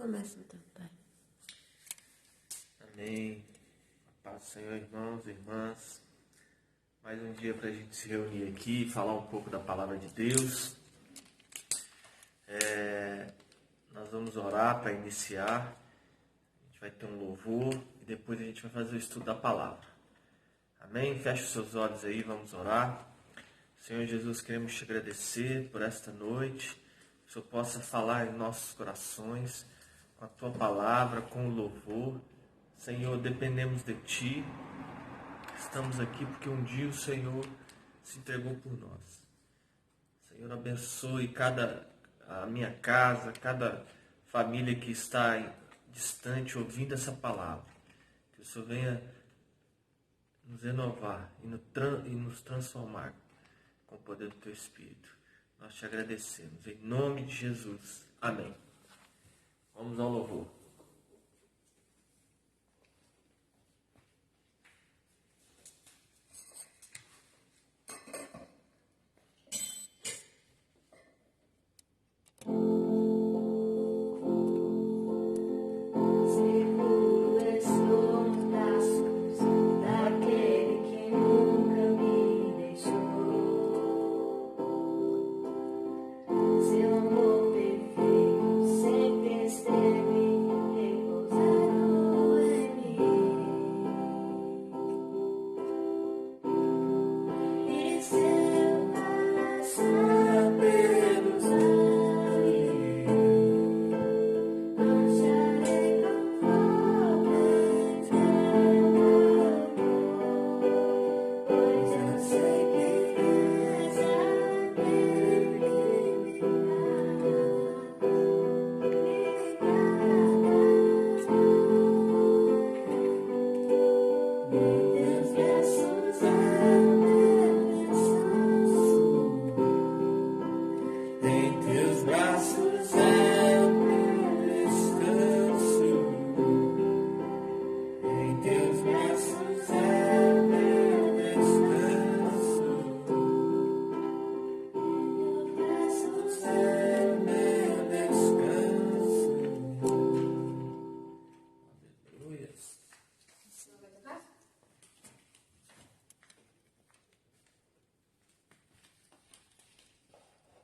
Começa então, Pai. Amém. A paz do Senhor, irmãos e irmãs. Mais um dia para a gente se reunir aqui e falar um pouco da palavra de Deus. Nós vamos orar para iniciar. A gente vai ter um louvor e depois a gente vai fazer o estudo da palavra. Amém? Feche os seus olhos aí, vamos orar. Senhor Jesus, queremos te agradecer por esta noite. Que o Senhor possa falar em nossos corações, com a tua palavra, com o louvor. Senhor, dependemos de ti. Estamos aqui porque um dia o Senhor se entregou por nós. Senhor, abençoe a minha casa, cada família que está distante ouvindo essa palavra. Que o Senhor venha nos renovar e nos transformar com o poder do teu Espírito. Nós te agradecemos. Em nome de Jesus. Amém. Vamos ao louvor.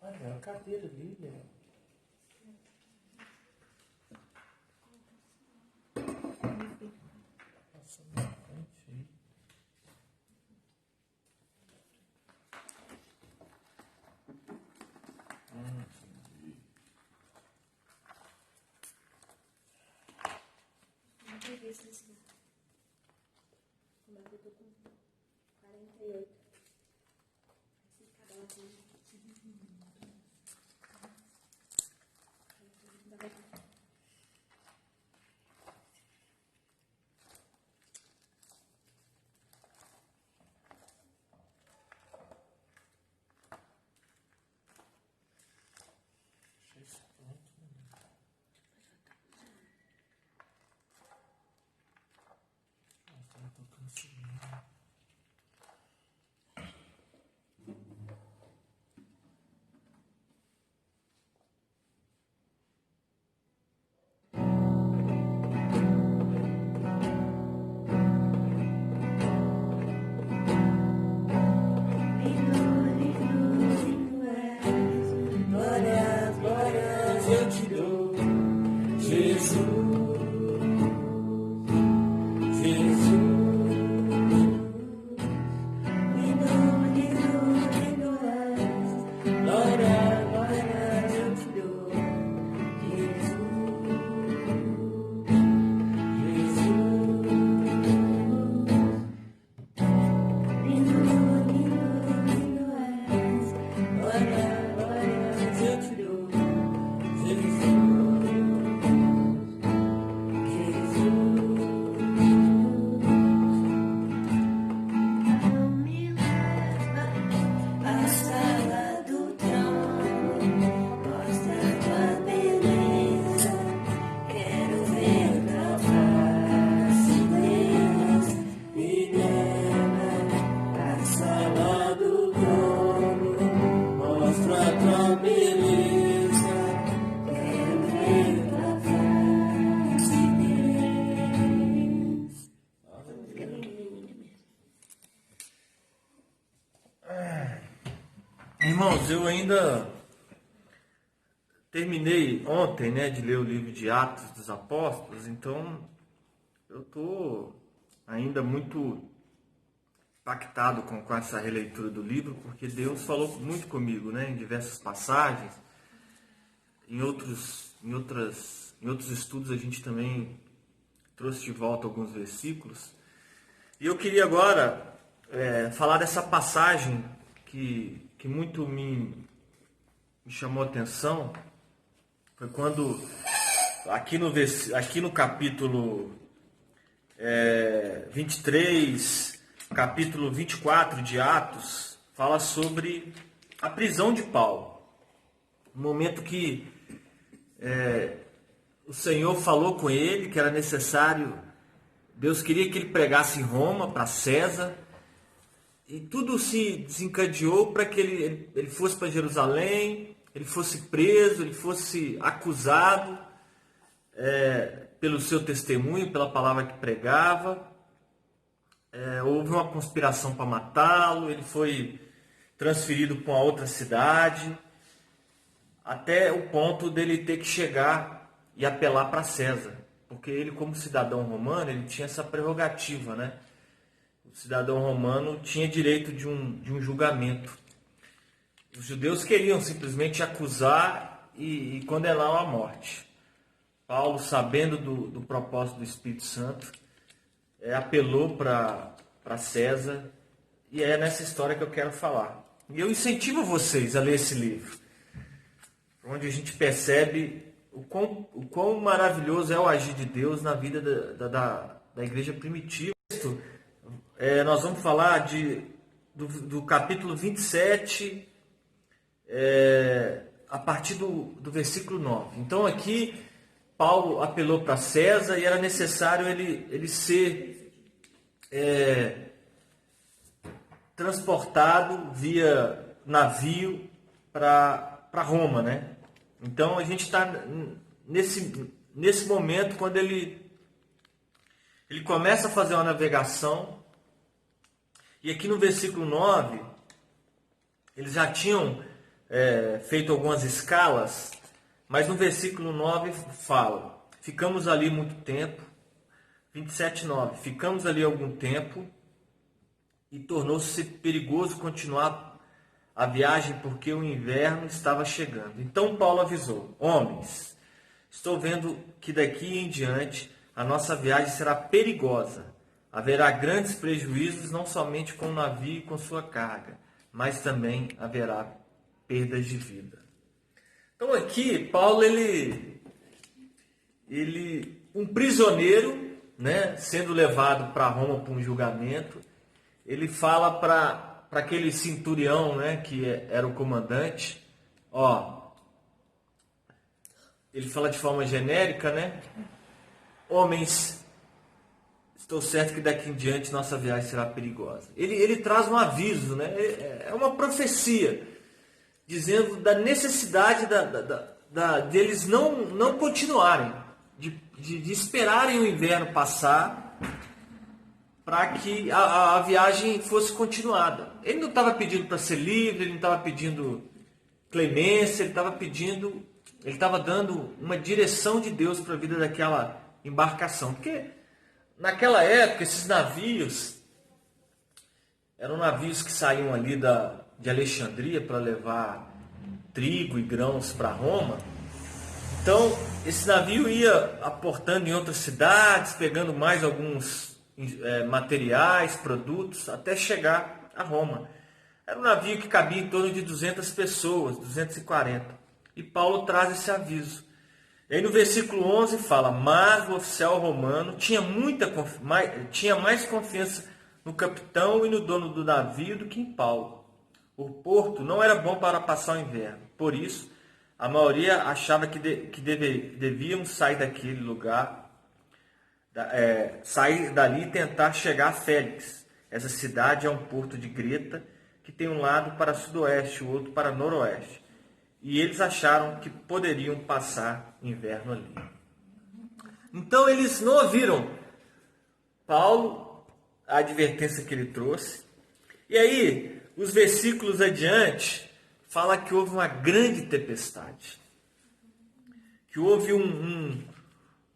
Olha, a cadeira ali, né? Passa na frente aí. Não tem visto assim. Como é que eu tô com 48? Assim, cada um tem. Deixa isso pronto, né? Nossa, eu tô cansado. Irmãos, eu ainda terminei ontem, né, de ler o livro de Atos dos Apóstolos, então eu estou ainda muito impactado com essa releitura do livro, porque Deus falou muito comigo, né, em diversas passagens. Em outros estudos a gente também trouxe de volta alguns versículos. E eu queria agora falar dessa passagem que muito me chamou a atenção. Foi quando, aqui no capítulo 23, capítulo 24 de Atos, fala sobre a prisão de Paulo. No momento que o Senhor falou com ele que era necessário, Deus queria que ele pregasse em Roma, para César, e tudo se desencadeou para que ele fosse para Jerusalém, ele fosse preso, ele fosse acusado pelo seu testemunho, pela palavra que pregava. Houve uma conspiração para matá-lo, ele foi transferido para uma outra cidade, até o ponto dele ter que chegar e apelar para César, porque ele, como cidadão romano, ele tinha essa prerrogativa, né? O cidadão romano tinha direito de um julgamento. Os judeus queriam simplesmente acusar e condená-lo à morte. Paulo, sabendo do propósito do Espírito Santo, apelou para César, e é nessa história que eu quero falar. E eu incentivo vocês a ler esse livro, onde a gente percebe o quão maravilhoso é o agir de Deus na vida da igreja primitiva. Nós vamos falar do capítulo 27, a partir do versículo 9. Então aqui Paulo apelou para César e era necessário ele ser transportado via navio para Roma, né? Então a gente está nesse momento quando ele começa a fazer uma navegação, e aqui no versículo 9 eles já tinham feito algumas escalas, mas no versículo 9 fala: ficamos ali muito tempo, 27:9, ficamos ali algum tempo e tornou-se perigoso continuar a viagem porque o inverno estava chegando. Então Paulo avisou: homens, estou vendo que daqui em diante a nossa viagem será perigosa. Haverá grandes prejuízos, não somente com o navio e com sua carga, mas também haverá perdas de vida. Então aqui Paulo, um prisioneiro, né, sendo levado para Roma para um julgamento, ele fala para aquele centurião, né, que era o comandante, ele fala de forma genérica, né? Homens, estou certo que daqui em diante nossa viagem será perigosa. Ele traz um aviso, né? É uma profecia, dizendo da necessidade deles não continuarem, de esperarem o inverno passar, para que a viagem fosse continuada. Ele não estava pedindo para ser livre, ele não estava pedindo clemência, ele estava dando uma direção de Deus para a vida daquela embarcação. Porque naquela época esses navios eram navios que saíam ali de Alexandria para levar trigo e grãos para Roma. Então esse navio ia aportando em outras cidades, pegando mais alguns materiais, produtos, até chegar a Roma. Era um navio que cabia em torno de 200 pessoas, 240. E Paulo traz esse aviso. E aí no versículo 11 fala: mas o oficial romano tinha mais confiança no capitão e no dono do navio do que em Paulo. O porto não era bom para passar o inverno. Por isso, a maioria achava que devíamos sair daquele lugar, sair dali e tentar chegar a Félix. Essa cidade é um porto de Greta, que tem um lado para sudoeste, o outro para noroeste. E eles acharam que poderiam passar o inverno ali. Então eles não ouviram Paulo, a advertência que ele trouxe. E aí, os versículos adiante fala que houve uma grande tempestade. Que houve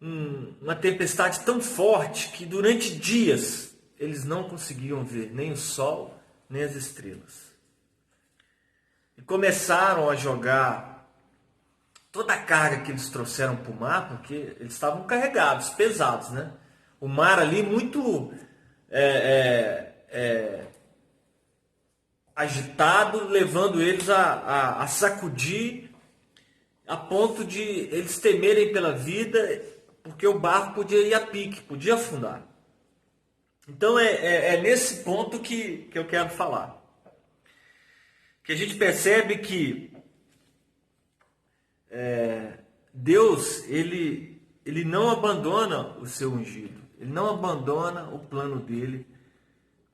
uma tempestade tão forte que durante dias eles não conseguiam ver nem o sol, nem as estrelas. E começaram a jogar toda a carga que eles trouxeram para o mar, porque eles estavam carregados, pesados, né? O mar ali muito agitado, levando eles a sacudir, a ponto de eles temerem pela vida, porque o barco podia ir a pique, podia afundar. Então é nesse ponto que eu quero falar. Que a gente percebe que Deus, ele não abandona o seu ungido. Ele não abandona o plano dele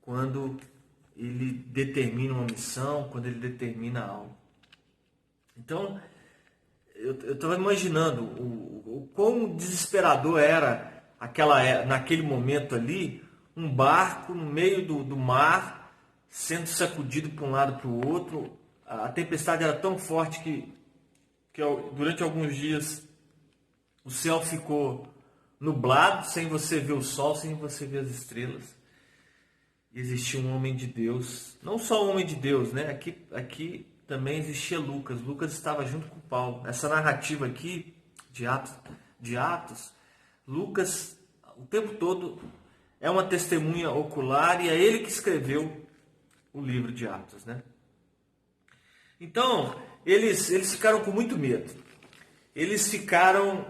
quando ele determina uma missão, quando ele determina algo. Então, eu estava imaginando o quão desesperador era naquele momento ali, um barco no meio do mar, sendo sacudido para um lado para o outro. A tempestade era tão forte que durante alguns dias o céu ficou nublado, sem você ver o sol, sem você ver as estrelas. E existia um homem de Deus, não só um homem de Deus, né? Aqui também existia Lucas. Lucas estava junto com Paulo. Essa narrativa aqui de Atos, Lucas o tempo todo é uma testemunha ocular e é ele que escreveu o livro de Atos, né? Então, eles ficaram com muito medo. Eles ficaram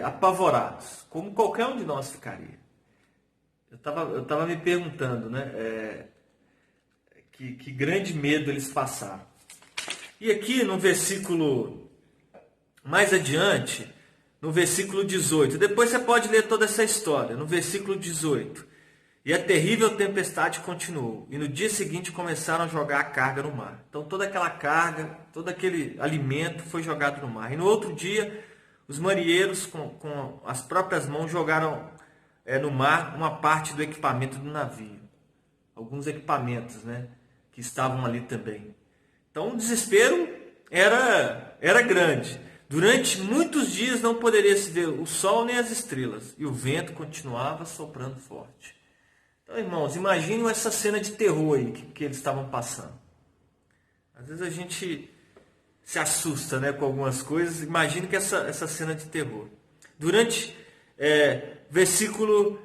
apavorados, como qualquer um de nós ficaria. Eu tava me perguntando, né? Que grande medo eles passaram. E aqui no versículo mais adiante, no versículo 18, depois você pode ler toda essa história, no versículo 18. E a terrível tempestade continuou, e no dia seguinte começaram a jogar a carga no mar. Então toda aquela carga, todo aquele alimento foi jogado no mar. E no outro dia, os marinheiros com as próprias mãos jogaram no mar uma parte do equipamento do navio. Alguns equipamentos, né, que estavam ali também. Então o desespero era grande. Durante muitos dias não poderia se ver o sol nem as estrelas, e o vento continuava soprando forte. Então, irmãos, imaginem essa cena de terror aí que eles estavam passando. Às vezes a gente se assusta, né, com algumas coisas. Imagine que essa cena de terror. Durante versículo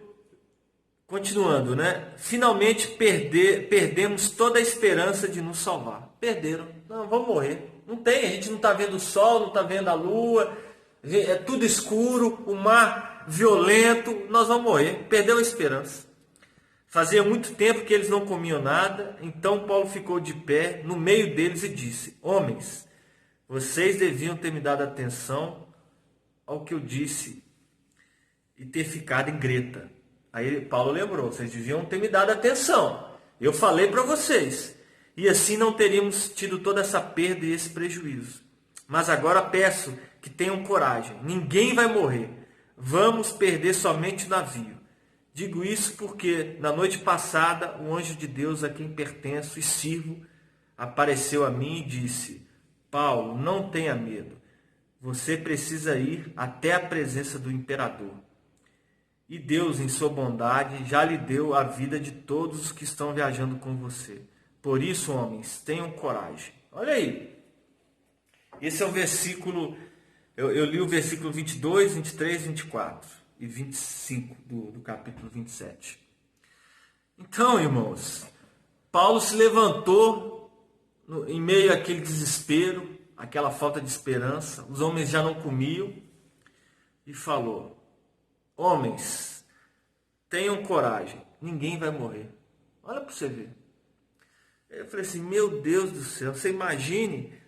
continuando, né? Finalmente perdemos toda a esperança de nos salvar. Perderam. Não, vamos morrer. Não tem, a gente não está vendo o sol, não está vendo a lua. É tudo escuro, o mar violento. Nós vamos morrer. Perdeu a esperança. Fazia muito tempo que eles não comiam nada, então Paulo ficou de pé no meio deles e disse: Homens, vocês deviam ter me dado atenção ao que eu disse e ter ficado em Creta. Aí Paulo lembrou: vocês deviam ter me dado atenção. Eu falei para vocês. E assim não teríamos tido toda essa perda e esse prejuízo. Mas agora peço que tenham coragem. Ninguém vai morrer. Vamos perder somente o navio. Digo isso porque, na noite passada, o anjo de Deus a quem pertenço e sirvo apareceu a mim e disse: Paulo, não tenha medo. Você precisa ir até a presença do imperador. E Deus, em sua bondade, já lhe deu a vida de todos os que estão viajando com você. Por isso, homens, tenham coragem. Olha aí. Esse é o versículo, eu li o versículo 22, 23, 24. E 25 do capítulo 27. Então, irmãos, Paulo se levantou em meio àquele desespero, aquela falta de esperança. Os homens já não comiam e falou: Homens, tenham coragem, ninguém vai morrer. Olha para você ver. Eu falei assim: meu Deus do céu, você imagine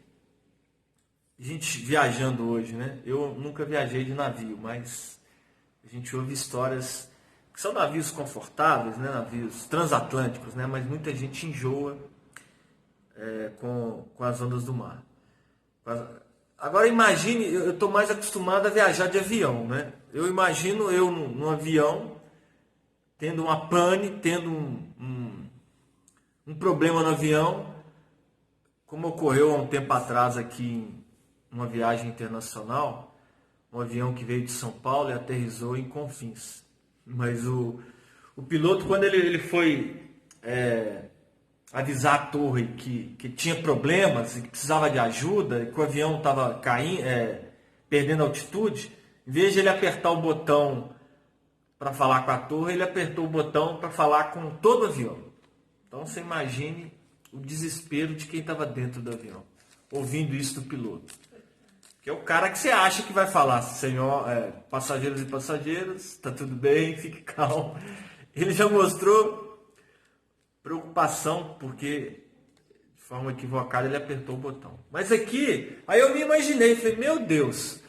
a gente viajando hoje, né? Eu nunca viajei de navio, mas a gente ouve histórias que são navios confortáveis, né? Navios transatlânticos, né? Mas muita gente enjoa com as ondas do mar. Agora imagine, eu estou mais acostumado a viajar de avião, né? Eu imagino eu num avião, tendo uma pane, tendo um problema no avião, como ocorreu há um tempo atrás aqui em uma viagem internacional, um avião que veio de São Paulo e aterrissou em Confins. Mas o piloto, quando ele foi avisar a torre que tinha problemas e que precisava de ajuda, e que o avião estava caindo, perdendo altitude, em vez de ele apertar o botão para falar com a torre, ele apertou o botão para falar com todo o avião. Então você imagine o desespero de quem estava dentro do avião, ouvindo isso do piloto. Que é o cara que você acha que vai falar, senhor, passageiros e passageiras, está tudo bem, fique calmo. Ele já mostrou preocupação, porque de forma equivocada ele apertou o botão. Mas aqui, aí eu me imaginei, falei, meu Deus,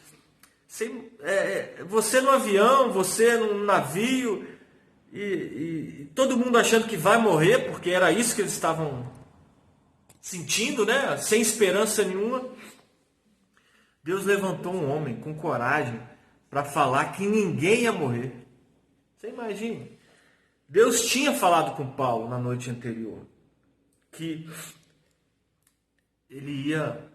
você no avião, você no navio, e todo mundo achando que vai morrer, porque era isso que eles estavam sentindo, né? Sem esperança nenhuma. Deus levantou um homem com coragem para falar que ninguém ia morrer. Você imagine. Deus tinha falado com Paulo na noite anterior que ele ia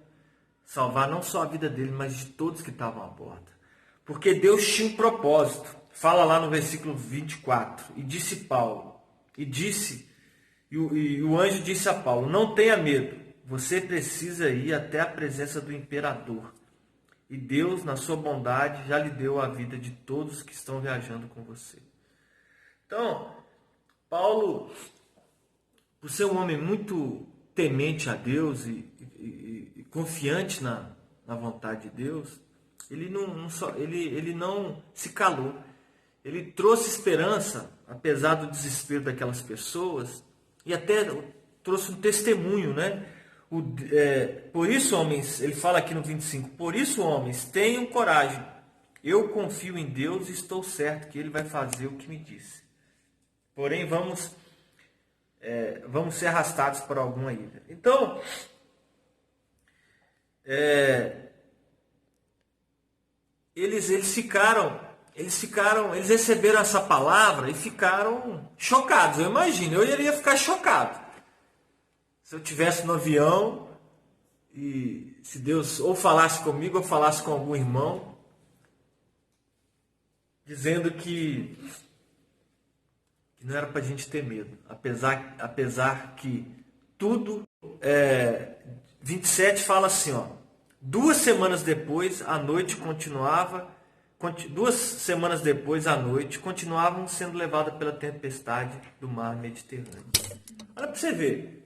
salvar não só a vida dele, mas de todos que estavam à bordo. Porque Deus tinha um propósito. Fala lá no versículo 24. E disse Paulo, e o anjo disse a Paulo, não tenha medo, você precisa ir até a presença do imperador. E Deus, na sua bondade, já lhe deu a vida de todos que estão viajando com você. Então, Paulo, por ser um homem muito temente a Deus e confiante na vontade de Deus, ele não se calou. Ele trouxe esperança, apesar do desespero daquelas pessoas, e até trouxe um testemunho, né? Por isso, homens, ele fala aqui no 25, por isso, homens, tenham coragem. Eu confio em Deus e estou certo que Ele vai fazer o que me disse. Porém, vamos ser arrastados por alguma ilha. Então, eles receberam essa palavra e ficaram chocados. Eu imagino, eu iria ficar chocado. Se eu estivesse no avião e se Deus ou falasse comigo ou falasse com algum irmão, dizendo que não era para a gente ter medo, apesar que tudo, 27 fala assim, 2 semanas depois a noite continuavam sendo levadas pela tempestade do mar Mediterrâneo. Olha para você ver.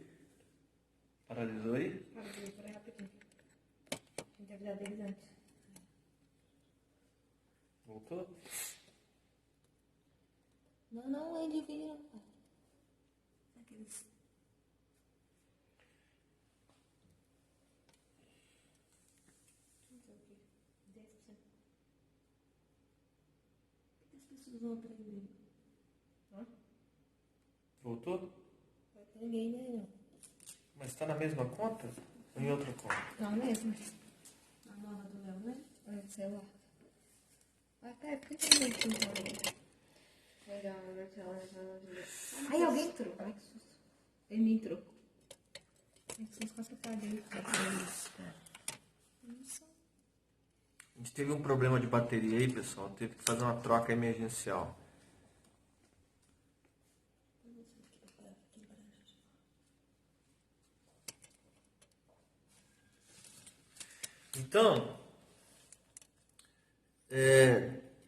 Paralisou aí? Paralisou, peraí rapidinho. Tem que avisar deles antes. Voltou? Não, ele vira. Aqueles. Não sei o quê. 10%. Por que as pessoas vão aprender? Voltou? Vai ter ninguém, né? Não. Mas está na mesma conta? Ou em outra conta? Não mesmo. A nova do Léo, né? Olha o celular. Vai, pera, por que ninguém tem? Ai, alguém entrou. Ai, que susto. Ele me entrou. Ai, que susto com essa cadeira. A gente teve um problema de bateria aí, pessoal. Teve que fazer uma troca emergencial. Então,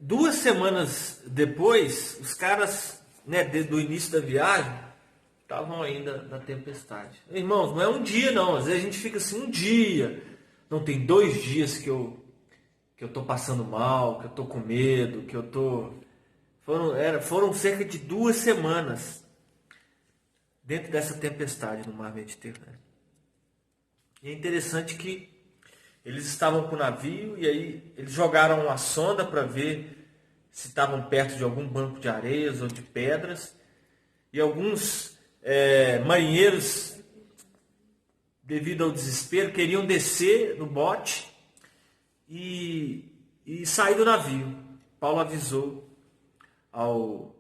2 semanas depois, os caras, né, do início da viagem, estavam ainda na tempestade. Irmãos, não é um dia não, às vezes a gente fica assim, um dia, não tem 2 dias que eu estou passando mal, que eu estou com medo, que eu estou... Foram cerca de 2 semanas dentro dessa tempestade no mar Mediterrâneo. E é interessante que eles estavam com o navio e aí eles jogaram uma sonda para ver se estavam perto de algum banco de areias ou de pedras. E alguns marinheiros, devido ao desespero, queriam descer no bote e sair do navio. Paulo avisou ao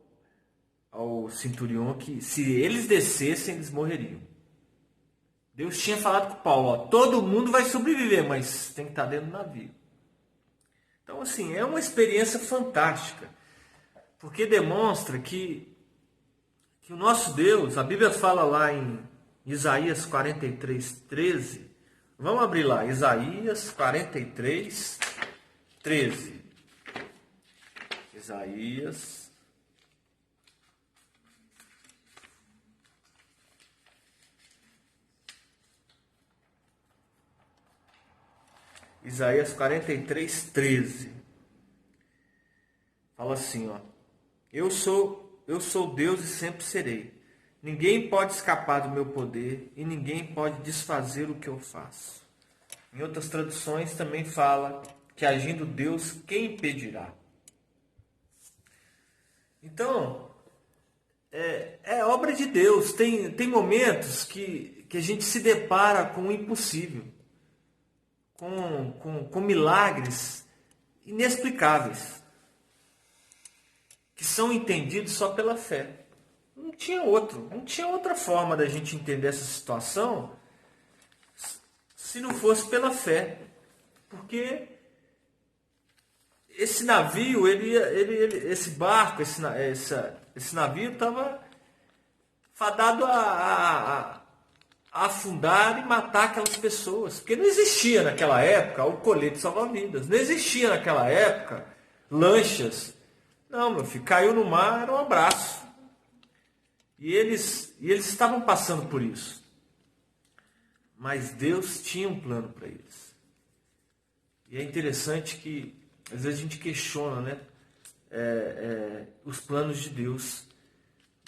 centurião que se eles descessem, eles morreriam. Deus tinha falado com Paulo, ó, todo mundo vai sobreviver, mas tem que estar dentro do navio. Então, assim, é uma experiência fantástica, porque demonstra que o nosso Deus, a Bíblia fala lá em Isaías 43:13, vamos abrir lá, Isaías 43:13. Isaías 43:13. Fala assim, ó: Eu sou Deus e sempre serei. Ninguém pode escapar do meu poder e ninguém pode desfazer o que eu faço. Em outras traduções também fala que agindo Deus, quem impedirá? Então, é obra de Deus. Tem momentos que a gente se depara com o impossível, com milagres inexplicáveis, que são entendidos só pela fé. Não tinha outra forma da gente entender essa situação se não fosse pela fé. Porque esse navio, esse barco, esse navio estava fadado a afundar e matar aquelas pessoas. Porque não existia naquela época o colete salva-vidas. Não existia naquela época lanchas. Não, meu filho, caiu no mar, era um abraço. E eles estavam passando por isso. Mas Deus tinha um plano para eles. E é interessante que, às vezes, a gente questiona, né? Os planos de Deus.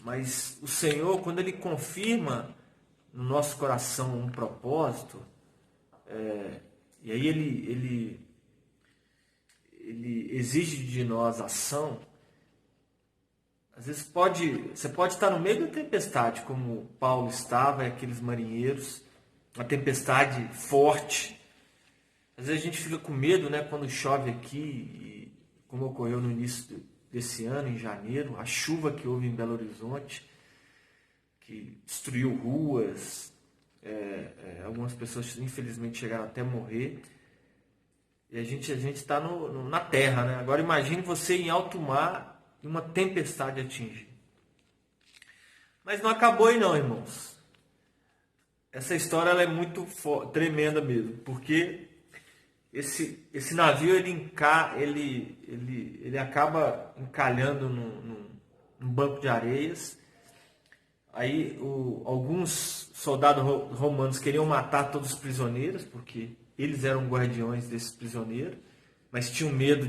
Mas o Senhor, quando Ele confirma no nosso coração um propósito, e aí Ele exige de nós ação. Às vezes você pode estar no meio da tempestade, como Paulo estava e aqueles marinheiros, uma tempestade forte. Às vezes a gente fica com medo, né, quando chove aqui, como ocorreu no início desse ano, em janeiro, a chuva que houve em Belo Horizonte, que destruiu ruas, algumas pessoas infelizmente chegaram até a morrer. E a gente está na terra, né? Agora imagine você em alto mar e uma tempestade atingir. Mas não acabou aí não, irmãos. Essa história ela é muito tremenda mesmo, porque esse navio ele acaba encalhando num banco de areias. Aí alguns soldados romanos queriam matar todos os prisioneiros, porque eles eram guardiões desses prisioneiros, mas tinham medo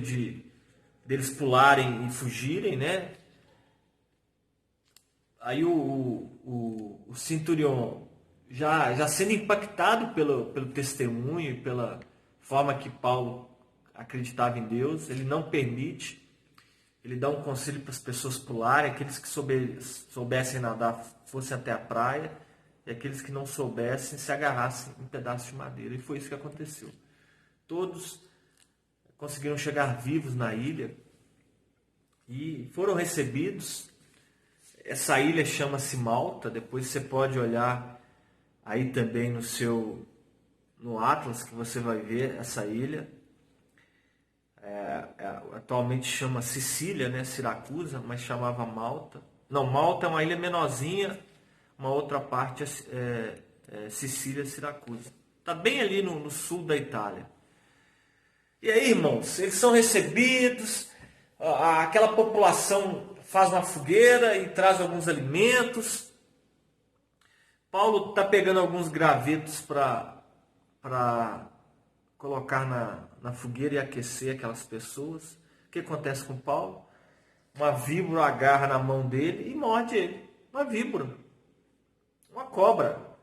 deles pularem e fugirem, né? Aí o centurião, já sendo impactado pelo testemunho e pela forma que Paulo acreditava em Deus, ele não permite, ele dá um conselho para as pessoas pularem, aqueles que soubessem nadar fossem até a praia, e aqueles que não soubessem se agarrassem em pedaços de madeira. E foi isso que aconteceu. Todos conseguiram chegar vivos na ilha e foram recebidos. Essa ilha chama-se Malta. Depois você pode olhar aí também no Atlas, que você vai ver essa ilha. Atualmente chama Sicília, né? Siracusa, mas chamava Malta. Não, Malta é uma ilha menorzinha, uma outra parte é Sicília, Siracusa. Está bem ali no sul da Itália. E aí, irmãos, eles são recebidos, aquela população faz uma fogueira e traz alguns alimentos. Paulo está pegando alguns gravetos para colocar na fogueira e aquecer aquelas pessoas. O que acontece com Paulo? Uma víbora agarra na mão dele e morde ele. Uma víbora. Uma cobra.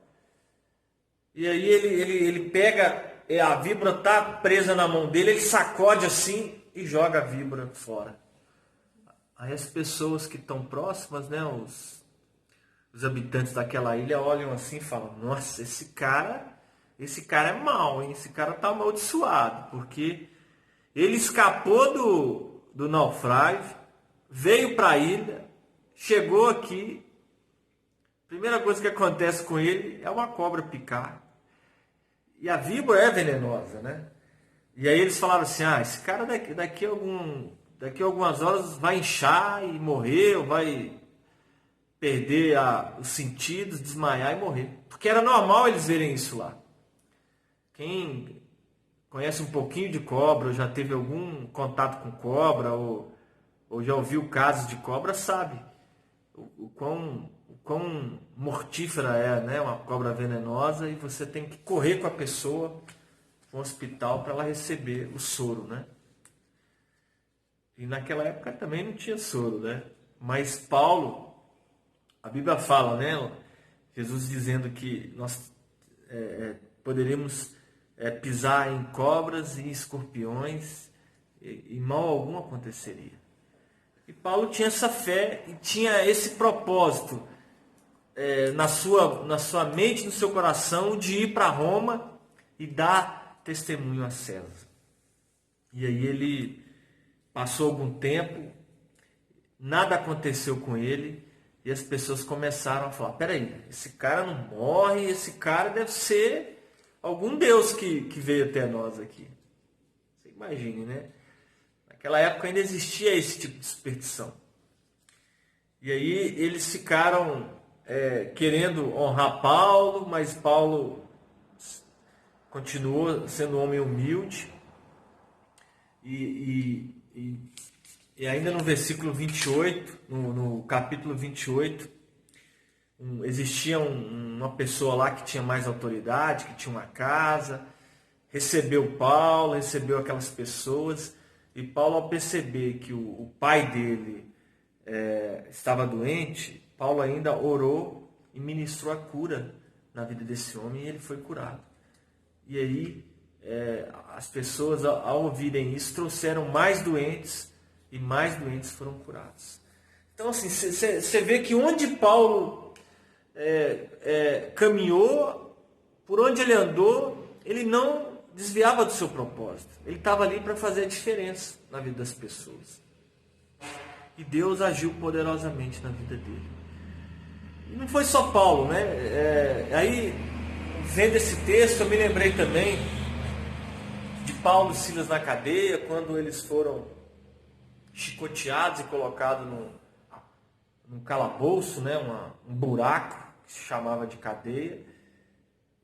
E aí ele pega, a víbora está presa na mão dele, ele sacode assim e joga a víbora fora. Aí as pessoas que estão próximas, né, os habitantes daquela ilha olham assim e falam: nossa, esse cara é mau, hein? Esse cara está amaldiçoado, porque ele escapou do naufrágio, veio para a ilha, chegou aqui, primeira coisa que acontece com ele é uma cobra picar. E a víbora é venenosa, né? E aí eles falaram assim, esse cara daqui a algumas horas vai inchar e morrer, ou vai perder os sentidos, desmaiar e morrer. Porque era normal eles verem isso lá. Quem conhece um pouquinho de cobra, ou já teve algum contato com cobra, ou já ouviu casos de cobra, sabe o quão mortífera é, né? Uma cobra venenosa, e você tem que correr com a pessoa para um hospital para ela receber o soro, né? E naquela época também não tinha soro, né? Mas Paulo, a Bíblia fala, né? Jesus dizendo que nós poderíamos pisar em cobras e escorpiões e mal algum aconteceria. E Paulo tinha essa fé e tinha esse propósito na sua mente, no seu coração, de ir para Roma e dar testemunho a César. E aí ele passou algum tempo, nada aconteceu com ele, e as pessoas começaram a falar, peraí, esse cara não morre, esse cara deve ser algum Deus que veio até nós aqui. Você imagine, né? Naquela época ainda existia esse tipo de superstição. E aí eles ficaram querendo honrar Paulo, mas Paulo continuou sendo um homem humilde. E ainda no versículo 28, no capítulo 28, existia uma pessoa lá que tinha mais autoridade, que tinha uma casa, recebeu Paulo, recebeu aquelas pessoas, e Paulo, ao perceber que o pai dele estava doente, Paulo ainda orou e ministrou a cura na vida desse homem, e ele foi curado. E aí as pessoas, ao ouvirem isso, trouxeram mais doentes, e mais doentes foram curados. Então, assim, você vê que onde Paulo caminhou, por onde ele andou, ele não desviava do seu propósito. Ele estava ali para fazer a diferença na vida das pessoas. E Deus agiu poderosamente na vida dele. E não foi só Paulo, né? Aí, vendo esse texto, eu me lembrei também de Paulo e Silas na cadeia, quando eles foram chicoteados e colocados num calabouço, né? Um buraco, que se chamava de cadeia,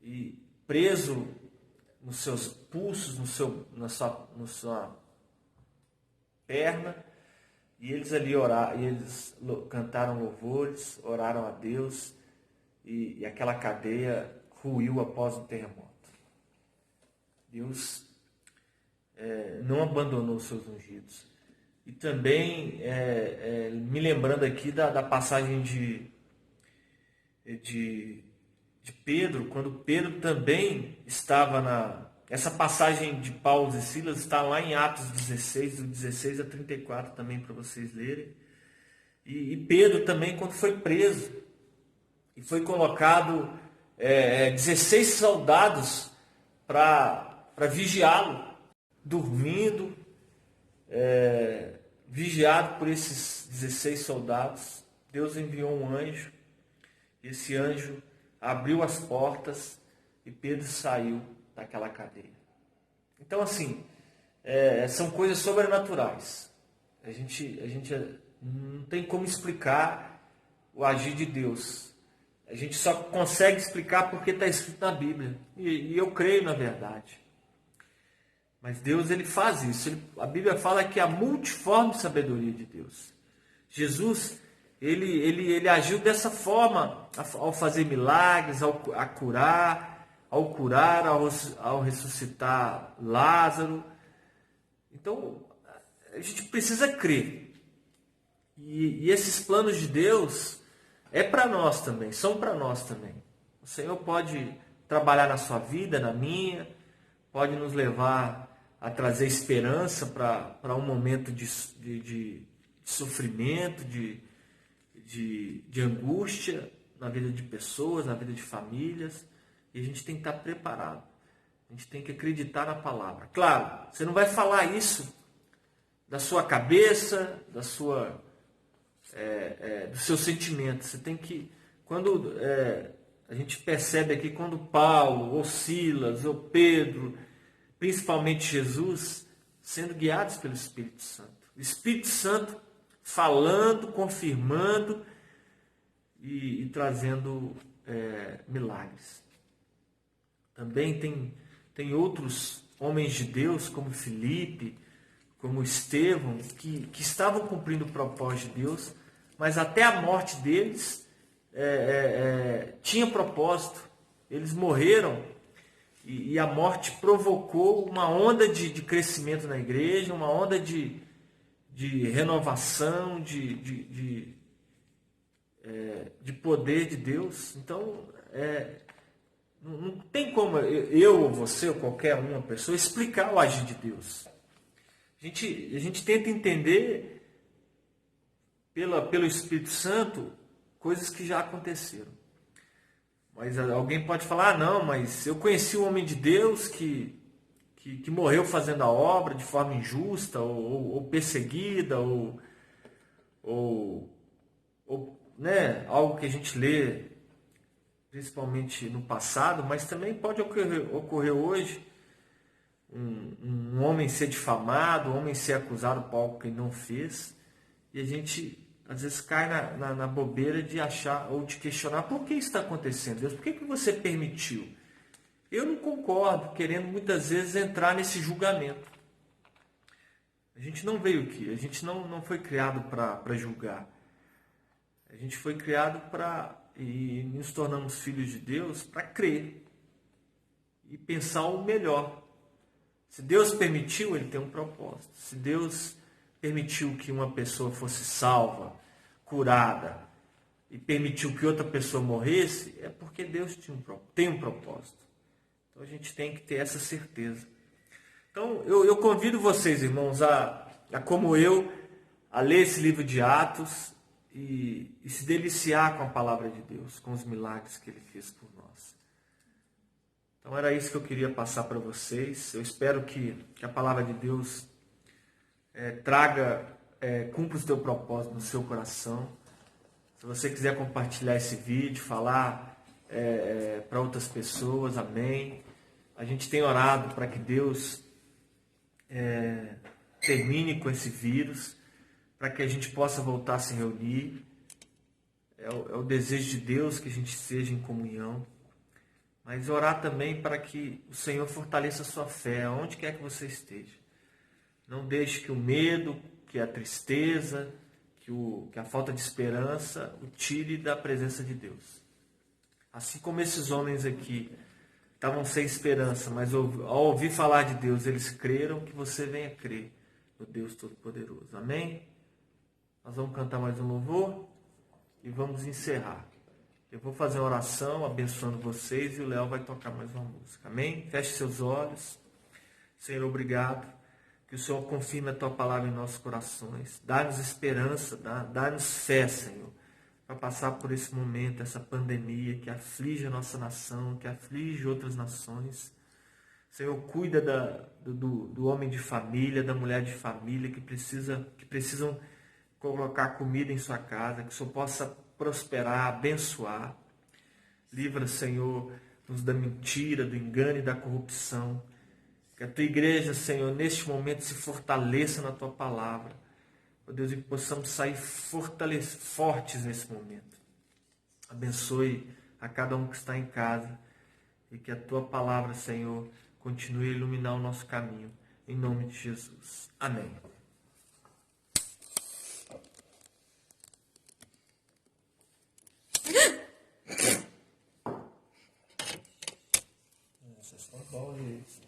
e preso nos seus pulsos, na sua perna, e eles ali oraram, e eles cantaram louvores, oraram a Deus, e aquela cadeia ruiu após um terremoto. Deus não abandonou os seus ungidos. E também, me lembrando aqui da passagem de Pedro, quando Pedro também estava essa passagem de Paulo e Silas está lá em Atos 16, do 16 a 34 também, para vocês lerem. E Pedro também, quando foi preso, e foi colocado 16 soldados para vigiá-lo, dormindo, vigiado por esses 16 soldados. Deus enviou um anjo, e esse anjo abriu as portas e Pedro saiu daquela cadeia. Então, assim, são coisas sobrenaturais. A gente não tem como explicar o agir de Deus. A gente só consegue explicar porque está escrito na Bíblia. E eu creio na verdade. Mas Deus, ele faz isso. A Bíblia fala que a multiforme sabedoria de Deus. Jesus, ele agiu dessa forma ao fazer milagres, ao curar, ao ressuscitar Lázaro. Então, a gente precisa crer. E esses planos de Deus para nós também, são para nós também. O Senhor pode trabalhar na sua vida, na minha, pode nos levar a trazer esperança para um momento de sofrimento, de angústia na vida de pessoas, na vida de famílias. E a gente tem que estar preparado. A gente tem que acreditar na palavra. Claro, você não vai falar isso da sua cabeça, do seu sentimento. Você tem que quando a gente percebe aqui, quando Paulo, ou Silas, ou Pedro, principalmente Jesus, sendo guiados pelo Espírito Santo. O Espírito Santo falando, confirmando e trazendo milagres. Também tem outros homens de Deus, como Filipe, como Estevão, que estavam cumprindo o propósito de Deus, mas até a morte deles tinha propósito. Eles morreram e a morte provocou uma onda de crescimento na igreja, uma onda de renovação, de poder de Deus. Então, não tem como eu ou você ou qualquer uma pessoa explicar o agir de Deus. A gente tenta entender pelo Espírito Santo coisas que já aconteceram. Mas alguém pode falar, não, mas eu conheci um homem de Deus que morreu fazendo a obra de forma injusta, ou perseguida, ou algo que a gente lê principalmente no passado, mas também pode ocorrer hoje um homem ser difamado, um homem ser acusado por algo que ele não fez, e a gente às vezes cai na bobeira de achar ou de questionar por que isso está acontecendo. Deus, por que você permitiu? Eu não concordo, querendo muitas vezes entrar nesse julgamento. A gente não veio aqui, a gente não foi criado para julgar. A gente foi criado e nos tornamos filhos de Deus para crer e pensar o melhor. Se Deus permitiu, Ele tem um propósito. Se Deus permitiu que uma pessoa fosse salva, curada, e permitiu que outra pessoa morresse, é porque Deus tem um propósito. Então a gente tem que ter essa certeza. Então eu convido vocês, irmãos, como eu, a ler esse livro de Atos e se deliciar com a palavra de Deus, com os milagres que Ele fez por nós. Então era isso que eu queria passar para vocês. Eu espero que a palavra de Deus cumpra o seu propósito no seu coração. Se você quiser compartilhar esse vídeo, falar para outras pessoas, amém. A gente tem orado para que Deus termine com esse vírus, para que a gente possa voltar a se reunir. É o desejo de Deus que a gente seja em comunhão. Mas orar também para que o Senhor fortaleça a sua fé, aonde quer que você esteja. Não deixe que o medo, que a tristeza, que a falta de esperança o tire da presença de Deus. Assim como esses homens aqui estavam sem esperança, mas ao ouvir falar de Deus, eles creram, que você venha crer no Deus Todo-Poderoso. Amém? Nós vamos cantar mais um louvor e vamos encerrar. Eu vou fazer uma oração abençoando vocês e o Léo vai tocar mais uma música. Amém? Feche seus olhos. Senhor, obrigado. Que o Senhor confirme a Tua palavra em nossos corações. Dá-nos esperança, dá-nos fé, Senhor, para passar por esse momento, essa pandemia que aflige a nossa nação, que aflige outras nações. Senhor, cuida do homem de família, da mulher de família que precisam colocar comida em sua casa, que o Senhor possa prosperar, abençoar. Livra, Senhor-nos da mentira, do engano e da corrupção. Que a Tua igreja, Senhor, neste momento se fortaleça na Tua palavra. Ó Deus, e que possamos sair fortes nesse momento. Abençoe a cada um que está em casa e que a Tua palavra, Senhor, continue a iluminar o nosso caminho. Em nome de Jesus. Amém. Essas são boas.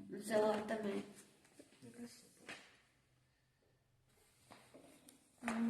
No celular também.